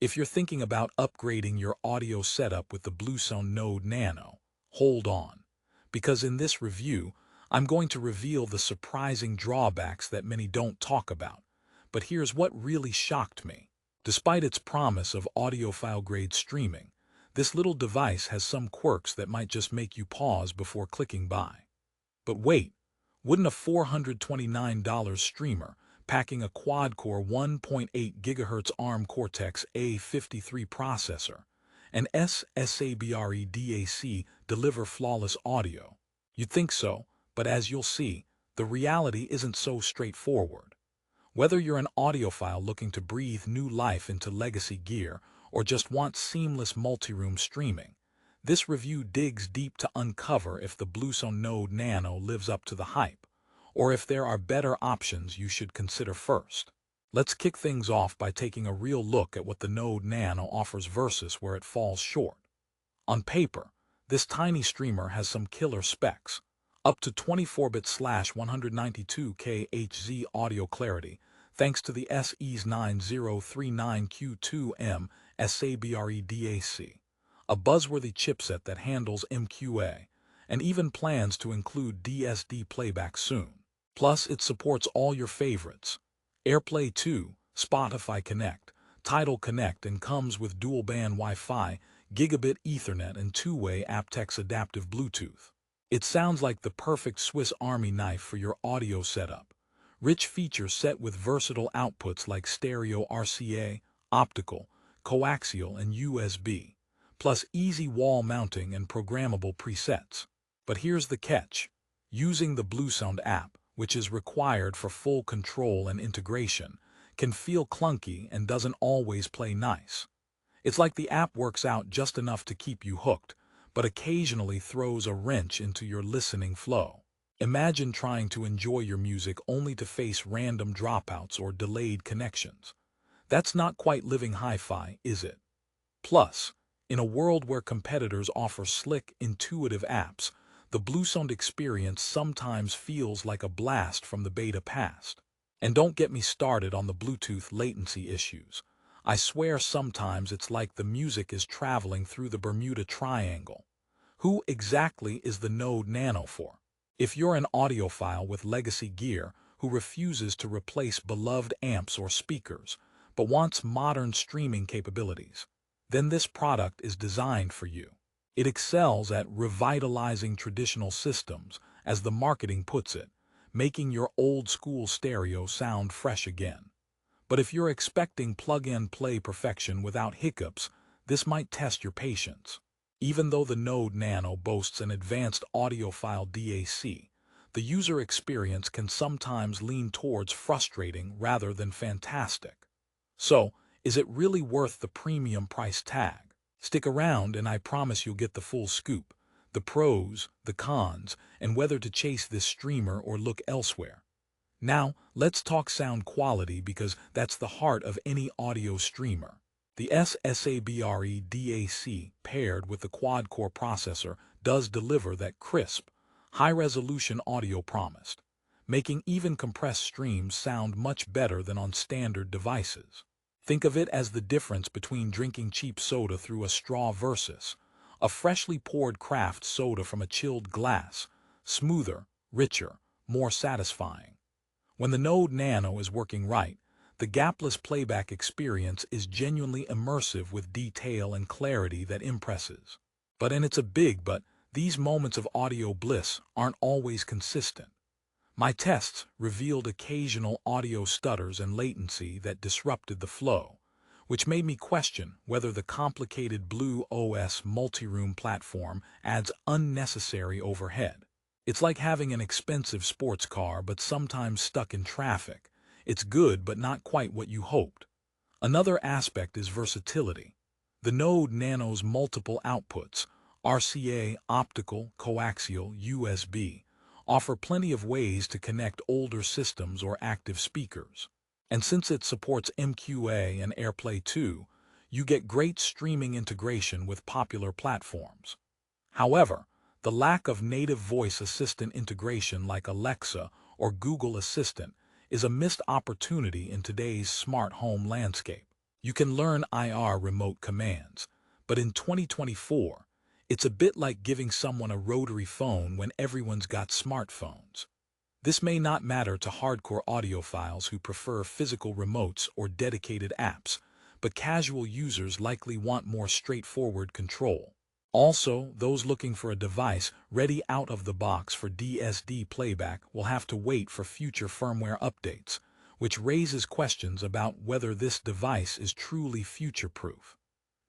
If you're thinking about upgrading your audio setup with the Bluesound Node Nano, hold on, because in this review, I'm going to reveal the surprising drawbacks that many don't talk about. But here's what really shocked me. Despite its promise of audiophile-grade streaming, this little device has some quirks that might just make you pause before clicking buy. But wait, wouldn't a $429 streamer packing a quad-core 1.8 GHz ARM Cortex-A53 processor and SSABRE DAC deliver flawless audio? You'd think so, but as you'll see, the reality isn't so straightforward. Whether you're an audiophile looking to breathe new life into legacy gear or just want seamless multi-room streaming, this review digs deep to uncover if the Bluesound Node Nano lives up to the hype, or if there are better options you should consider first. Let's kick things off by taking a real look at what the Node Nano offers versus where it falls short. On paper, this tiny streamer has some killer specs. Up to 24-bit/192K Hz audio clarity, thanks to the SE's 9039Q2M SABRE DAC, a buzzworthy chipset that handles MQA, and even plans to include DSD playback soon. Plus, it supports all your favorites: AirPlay 2, Spotify Connect, Tidal Connect, and comes with dual-band Wi-Fi, gigabit Ethernet, and two-way aptX adaptive Bluetooth. It sounds like the perfect Swiss Army knife for your audio setup. Rich features set with versatile outputs like stereo RCA, optical, coaxial, and USB, plus easy wall mounting and programmable presets. But here's the catch. Using the Bluesound app, which is required for full control and integration, can feel clunky and doesn't always play nice. It's like the app works out just enough to keep you hooked, but occasionally throws a wrench into your listening flow. Imagine trying to enjoy your music only to face random dropouts or delayed connections. That's not quite living hi-fi, is it? Plus, in a world where competitors offer slick, intuitive apps, the Bluesound experience sometimes feels like a blast from the beta past. And don't get me started on the Bluetooth latency issues. I swear sometimes it's like the music is traveling through the Bermuda Triangle. Who exactly is the Node Nano for? If you're an audiophile with legacy gear who refuses to replace beloved amps or speakers, but wants modern streaming capabilities, then this product is designed for you. It excels at revitalizing traditional systems, as the marketing puts it, making your old-school stereo sound fresh again. But if you're expecting plug-and-play perfection without hiccups, this might test your patience. Even though the Node Nano boasts an advanced audiophile DAC, the user experience can sometimes lean towards frustrating rather than fantastic. So, is it really worth the premium price tag? Stick around and I promise you'll get the full scoop, the pros, the cons, and whether to chase this streamer or look elsewhere. Now, let's talk sound quality because that's the heart of any audio streamer. The SSABRE DAC, paired with the quad-core processor, does deliver that crisp, high-resolution audio promised, making even compressed streams sound much better than on standard devices. Think of it as the difference between drinking cheap soda through a straw versus a freshly poured craft soda from a chilled glass, smoother, richer, more satisfying. When the Node Nano is working right, the gapless playback experience is genuinely immersive with detail and clarity that impresses. And it's a big but, these moments of audio bliss aren't always consistent. My tests revealed occasional audio stutters and latency that disrupted the flow, which made me question whether the complicated Blue OS multi-room platform adds unnecessary overhead. It's like having an expensive sports car but sometimes stuck in traffic. It's good but not quite what you hoped. Another aspect is versatility. The Node Nano's multiple outputs, RCA, optical, coaxial, USB, offer plenty of ways to connect older systems or active speakers. And since it supports MQA and AirPlay 2, you get great streaming integration with popular platforms. However, the lack of native voice assistant integration like Alexa or Google Assistant is a missed opportunity in today's smart home landscape. You can learn IR remote commands, but in 2024, it's a bit like giving someone a rotary phone when everyone's got smartphones. This may not matter to hardcore audiophiles who prefer physical remotes or dedicated apps, but casual users likely want more straightforward control. Also, those looking for a device ready out of the box for DSD playback will have to wait for future firmware updates, which raises questions about whether this device is truly future-proof.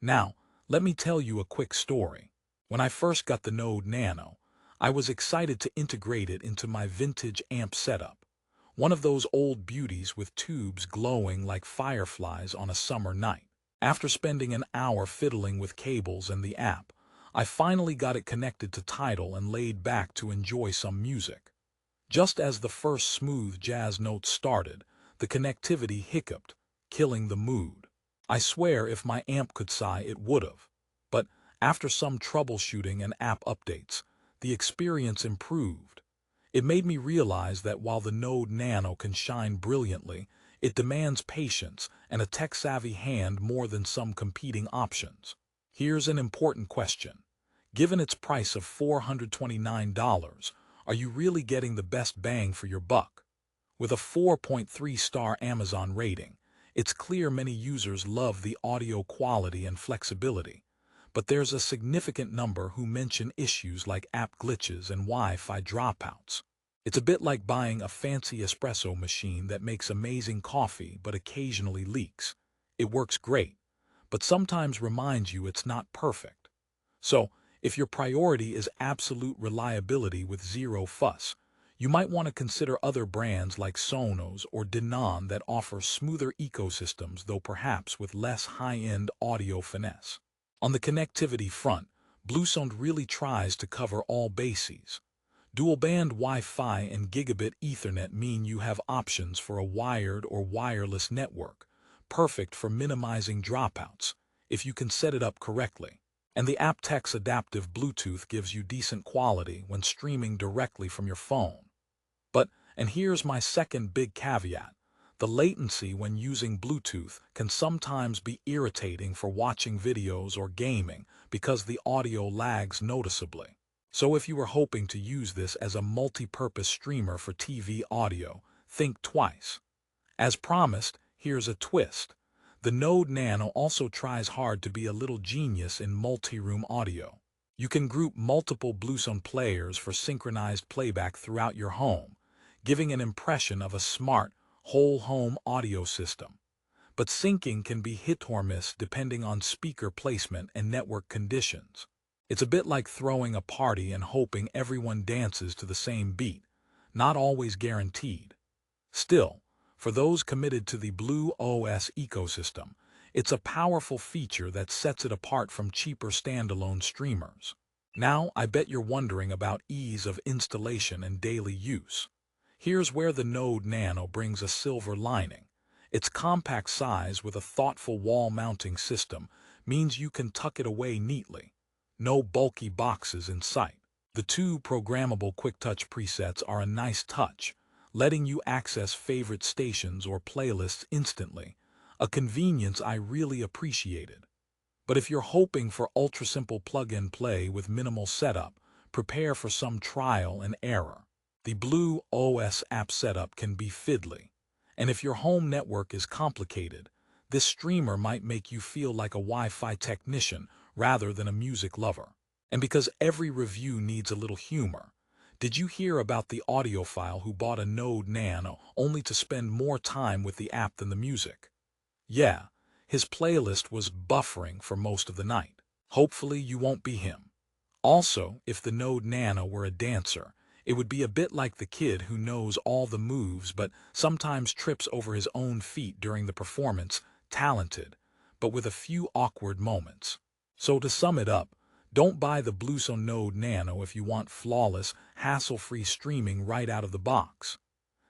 Now, let me tell you a quick story. When I first got the Node Nano, I was excited to integrate it into my vintage amp setup, one of those old beauties with tubes glowing like fireflies on a summer night. After spending an hour fiddling with cables and the app, I finally got it connected to Tidal and laid back to enjoy some music. Just as the first smooth jazz notes started, the connectivity hiccuped, killing the mood. I swear if my amp could sigh, it would've. But after some troubleshooting and app updates, the experience improved. It made me realize that while the Node Nano can shine brilliantly, it demands patience and a tech-savvy hand more than some competing options. Here's an important question. Given its price of $429, are you really getting the best bang for your buck? With a 4.3-star Amazon rating, it's clear many users love the audio quality and flexibility. But there's a significant number who mention issues like app glitches and Wi-Fi dropouts. It's a bit like buying a fancy espresso machine that makes amazing coffee but occasionally leaks. It works great, but sometimes reminds you it's not perfect. So, if your priority is absolute reliability with zero fuss, you might want to consider other brands like Sonos or Denon that offer smoother ecosystems, though perhaps with less high-end audio finesse. On the connectivity front, Bluesound really tries to cover all bases. Dual-band Wi-Fi and gigabit Ethernet mean you have options for a wired or wireless network, perfect for minimizing dropouts, if you can set it up correctly. And the aptX adaptive Bluetooth gives you decent quality when streaming directly from your phone. But, and here's my second big caveat, the latency when using Bluetooth can sometimes be irritating for watching videos or gaming because the audio lags noticeably. So if you are hoping to use this as a multi-purpose streamer for TV audio, think twice. As promised, here's a twist. The Node Nano also tries hard to be a little genius in multi-room audio. You can group multiple Bluesound players for synchronized playback throughout your home, giving an impression of a smart, whole-home audio system. But syncing can be hit or miss depending on speaker placement and network conditions. It's a bit like throwing a party and hoping everyone dances to the same beat, not always guaranteed. Still, for those committed to the Blue OS ecosystem, it's a powerful feature that sets it apart from cheaper standalone streamers. Now, I bet you're wondering about ease of installation and daily use. Here's where the Node Nano brings a silver lining. Its compact size with a thoughtful wall mounting system means you can tuck it away neatly. No bulky boxes in sight. The two programmable quick-touch presets are a nice touch, letting you access favorite stations or playlists instantly, a convenience I really appreciated. But if you're hoping for ultra-simple plug-and-play with minimal setup, prepare for some trial and error. The Blue OS app setup can be fiddly, and if your home network is complicated, this streamer might make you feel like a Wi-Fi technician rather than a music lover. And because every review needs a little humor, did you hear about the audiophile who bought a Node Nano only to spend more time with the app than the music? Yeah, his playlist was buffering for most of the night. Hopefully you won't be him. Also, if the Node Nano were a dancer, it would be a bit like the kid who knows all the moves but sometimes trips over his own feet during the performance, talented, but with a few awkward moments. So to sum it up, don't buy the Bluesound Node Nano if you want flawless, hassle-free streaming right out of the box.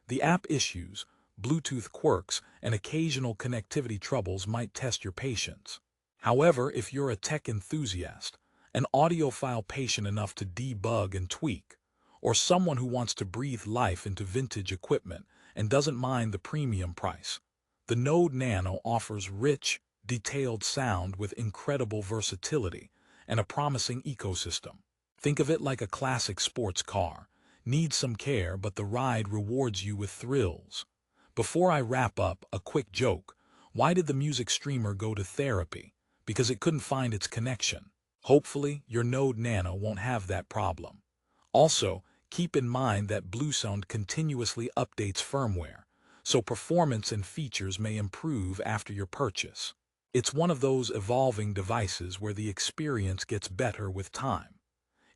The app issues, Bluetooth quirks, and occasional connectivity troubles might test your patience. However, if you're a tech enthusiast, an audiophile patient enough to debug and tweak, or someone who wants to breathe life into vintage equipment and doesn't mind the premium price, the Node Nano offers rich, detailed sound with incredible versatility and a promising ecosystem. Think of it like a classic sports car. Needs some care, but the ride rewards you with thrills. Before I wrap up, a quick joke. Why did the music streamer go to therapy? Because it couldn't find its connection. Hopefully, your Node Nano won't have that problem. Also, keep in mind that Bluesound continuously updates firmware, so performance and features may improve after your purchase. It's one of those evolving devices where the experience gets better with time.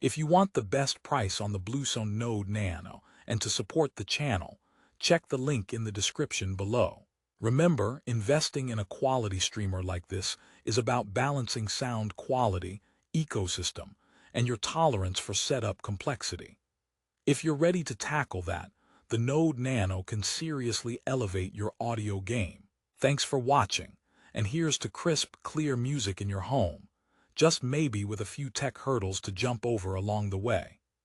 If you want the best price on the Bluesound Node Nano and to support the channel, check the link in the description below. Remember, investing in a quality streamer like this is about balancing sound quality, ecosystem, and your tolerance for setup complexity. If you're ready to tackle that, the Node Nano can seriously elevate your audio game. Thanks for watching, and here's to crisp, clear music in your home, just maybe with a few tech hurdles to jump over along the way.